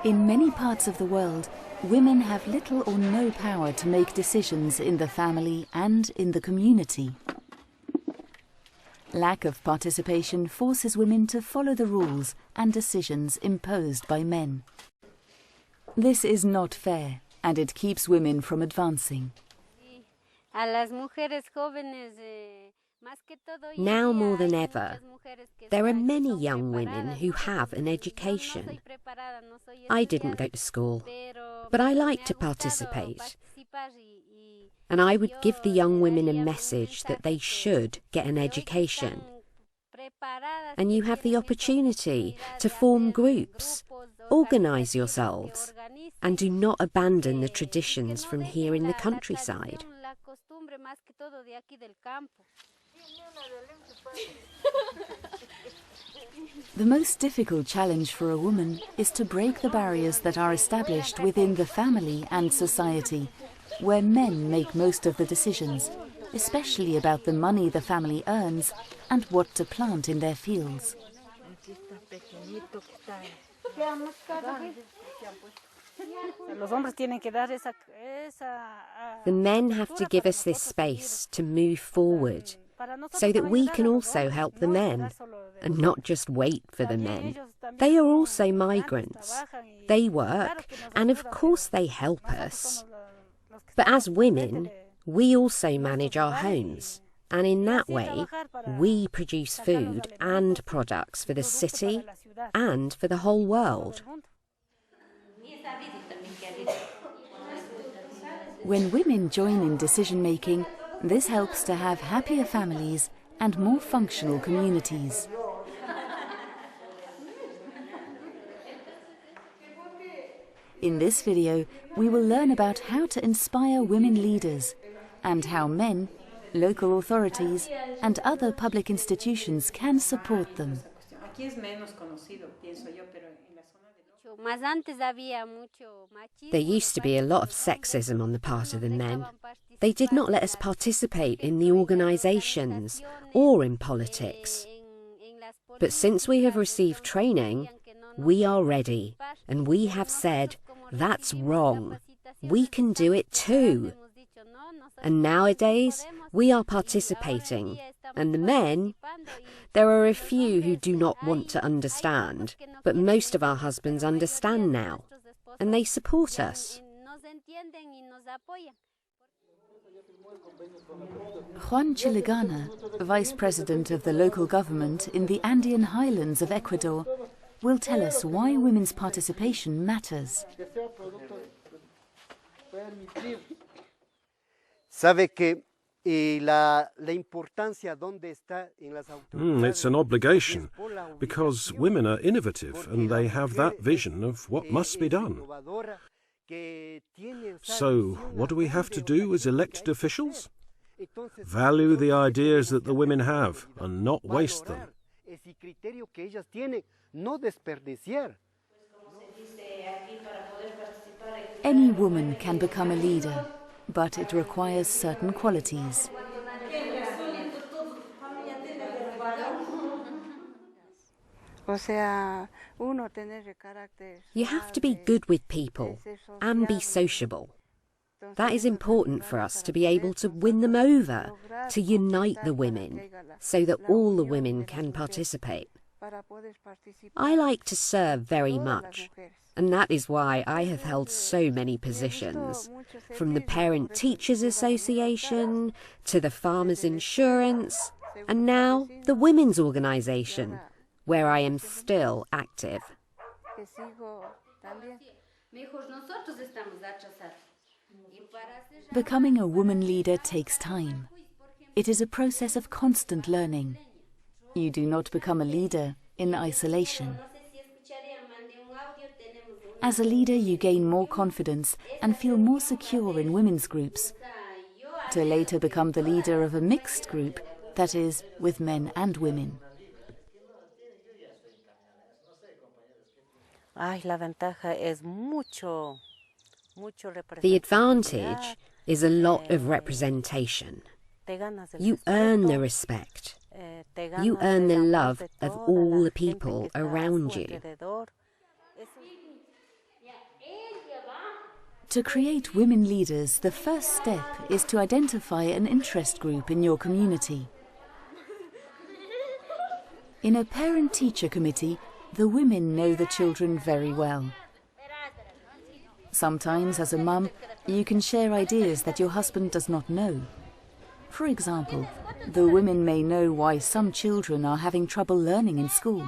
In many parts of the world, women have little or no power to make decisions in the family and in the community. Lack of participation forces women to follow the rules and decisions imposed by men. This is not fair, and it keeps women from advancing. Now more than ever, there are many young women who have an education. I didn't go to school, but I like to participate. And I would give the young women a message that they should get an education. And you have the opportunity to form groups, organise yourselves, and do not abandon the traditions from here in the countryside. The most difficult challenge for a woman is to break the barriers that are established within the family and society, where men make most of the decisions, especially about the money the family earns and what to plant in their fields. The men have to give us this space to move forward, so that we can also help the men, and not just wait for the men. They are also migrants. They work, and of course they help us. But as women, we also manage our homes, and in that way, we produce food and products for the city and for the whole world. When women join in decision-making, this helps to have happier families and more functional communities. In this video, we will learn about how to inspire women leaders and how men, local authorities and other public institutions can support them. There used to be a lot of sexism on the part of the men. They did not let us participate in the organisations or in politics. But since we have received training, we are ready, and we have said, that's wrong. We can do it too. And nowadays, we are participating, and the men, there are a few who do not want to understand, but most of our husbands understand now, and they support us. Juan Chilegana, Vice President of the local government in the Andean highlands of Ecuador, will tell us why women's participation matters. It's an obligation, because women are innovative and they have that vision of what must be done. So, what do we have to do as elected officials? Value the ideas that the women have and not waste them. Any woman can become a leader, but it requires certain qualities. You have to be good with people and be sociable. That is important for us to be able to win them over, to unite the women, so that all the women can participate. I like to serve very much, and that is why I have held so many positions, from the Parent Teachers Association to the Farmers Insurance, and now the Women's Organisation, where I am still active. Becoming a woman leader takes time. It is a process of constant learning. You do not become a leader in isolation. As a leader, you gain more confidence and feel more secure in women's groups, to later become the leader of a mixed group, that is, with men and women. The advantage is a lot of representation. You earn the respect. You earn the love of all the people around you. To create women leaders, the first step is to identify an interest group in your community. In a parent-teacher committee, the women know the children very well. Sometimes, as a mum, you can share ideas that your husband does not know. For example, the women may know why some children are having trouble learning in school.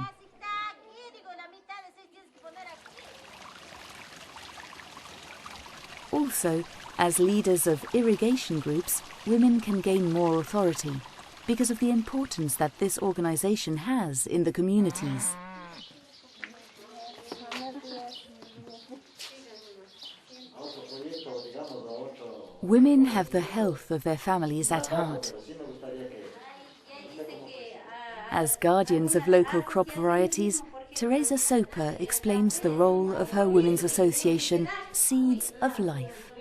Also, as leaders of irrigation groups, women can gain more authority because of the importance that this organisation has in the communities. Women have the health of their families at heart. As guardians of local crop varieties, Teresa Soper explains the role of her women's association, Seeds of Life.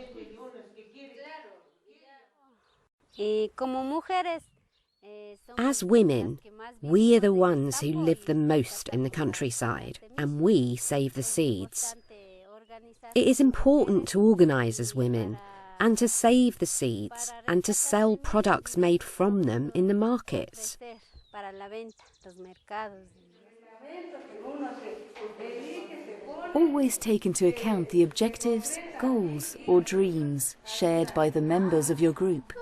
As women, we are the ones who live the most in the countryside, and we save the seeds. It is important to organise as women, and to save the seeds, and to sell products made from them in the markets. Always take into account the objectives, goals or dreams shared by the members of your group.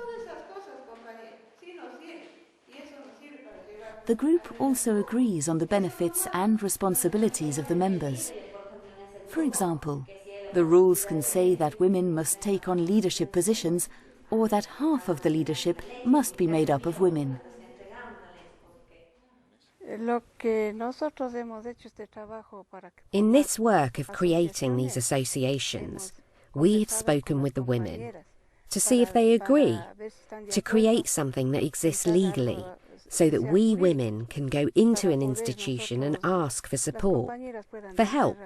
The group also agrees on the benefits and responsibilities of the members. For example, the rules can say that women must take on leadership positions or that half of the leadership must be made up of women. In this work of creating these associations, we have spoken with the women to see if they agree to create something that exists legally, so that we women can go into an institution and ask for support, for help.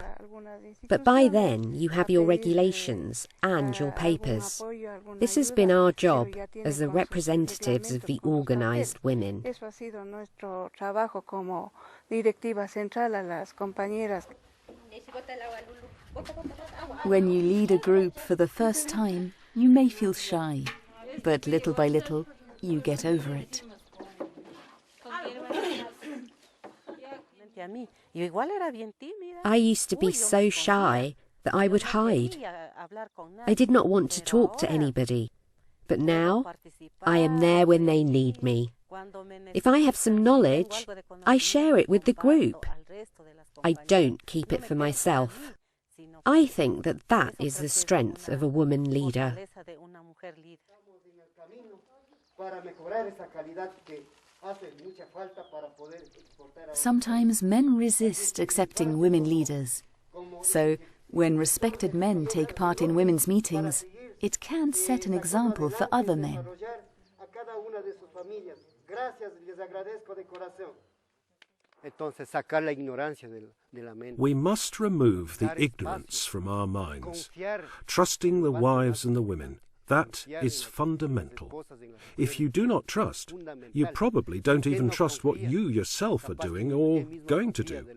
But by then you have your regulations and your papers. This has been our job as the representatives of the organised women. When you lead a group for the first time, you may feel shy, but little by little you get over it. I used to be so shy that I would hide. I did not want to talk to anybody. But now, I am there when they need me. If I have some knowledge, I share it with the group. I don't keep it for myself. I think that that is the strength of a woman leader. Sometimes men resist accepting women leaders. So, when respected men take part in women's meetings, it can set an example for other men. We must remove the ignorance from our minds, trusting the wives and the women. That is fundamental. If you do not trust, you probably don't even trust what you yourself are doing or going to do.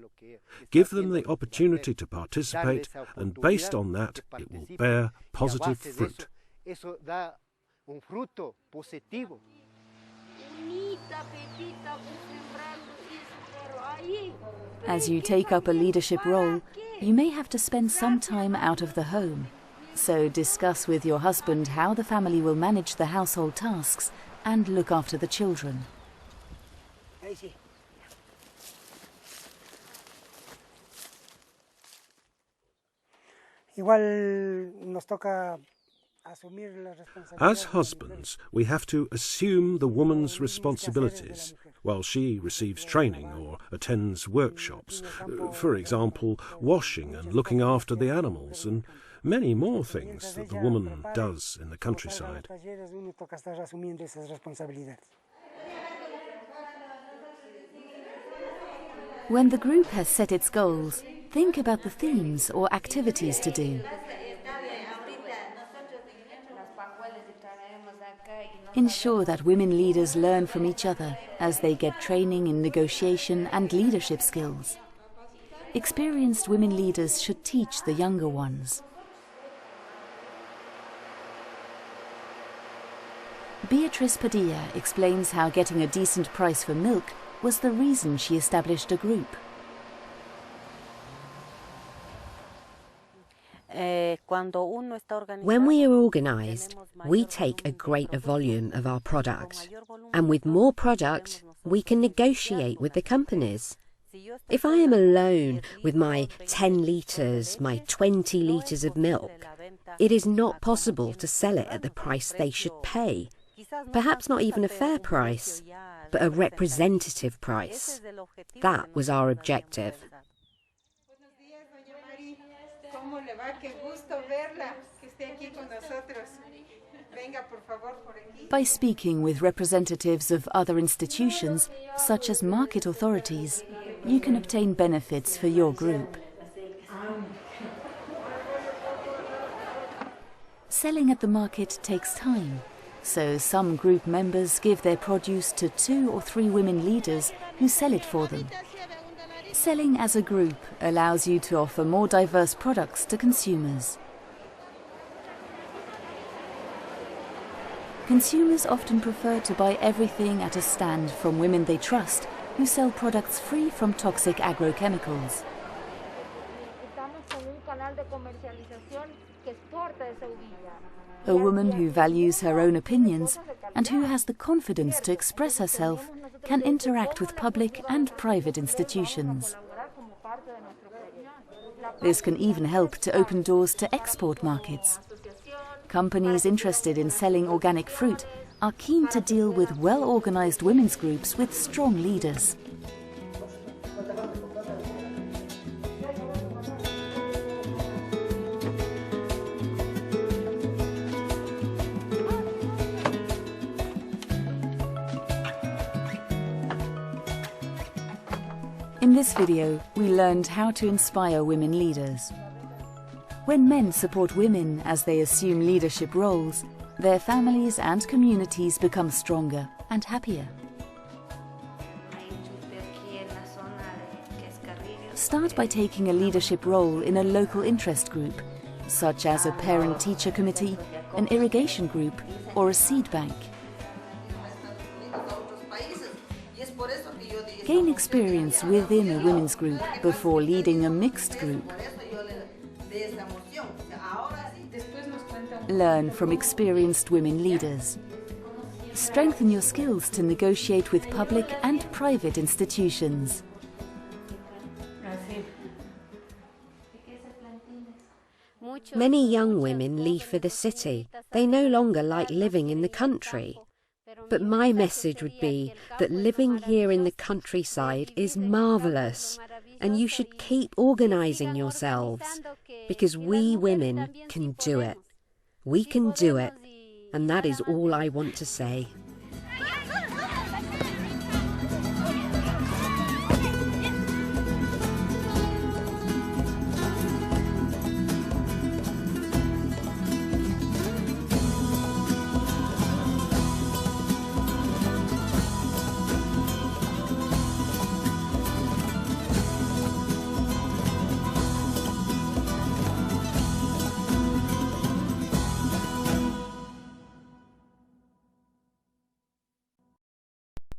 Give them the opportunity to participate, and based on that, it will bear positive fruit. As you take up a leadership role, you may have to spend some time out of the home. So discuss with your husband how the family will manage the household tasks and look after the children. As husbands, we have to assume the woman's responsibilities while she receives training or attends workshops. For example, washing and looking after the animals, and many more things that the woman does in the countryside. When the group has set its goals, think about the themes or activities to do. Ensure that women leaders learn from each other as they get training in negotiation and leadership skills. Experienced women leaders should teach the younger ones. Beatriz Padilla explains how getting a decent price for milk was the reason she established a group. When we are organised, we take a greater volume of our product, and with more product, we can negotiate with the companies. If I am alone with my 10 litres, my 20 litres of milk, it is not possible to sell it at the price they should pay. Perhaps not even a fair price, but a representative price. That was our objective. By speaking with representatives of other institutions, such as market authorities, you can obtain benefits for your group. Selling at the market takes time, so some group members give their produce to 2 or 3 women leaders who sell it for them. Selling as a group allows you to offer more diverse products to consumers. Consumers often prefer to buy everything at a stand from women they trust, who sell products free from toxic agrochemicals. A woman who values her own opinions and who has the confidence to express herself can interact with public and private institutions. This can even help to open doors to export markets. Companies interested in selling organic fruit are keen to deal with well-organized women's groups with strong leaders. In this video, we learned how to inspire women leaders. When men support women as they assume leadership roles, their families and communities become stronger and happier. Start by taking a leadership role in a local interest group, such as a parent-teacher committee, an irrigation group, or a seed bank. Gain experience within a women's group before leading a mixed group. Learn from experienced women leaders. Strengthen your skills to negotiate with public and private institutions. Many young women leave for the city. They no longer like living in the country. But my message would be that living here in the countryside is marvellous, and you should keep organising yourselves, because we women can do it. We can do it, and that is all I want to say.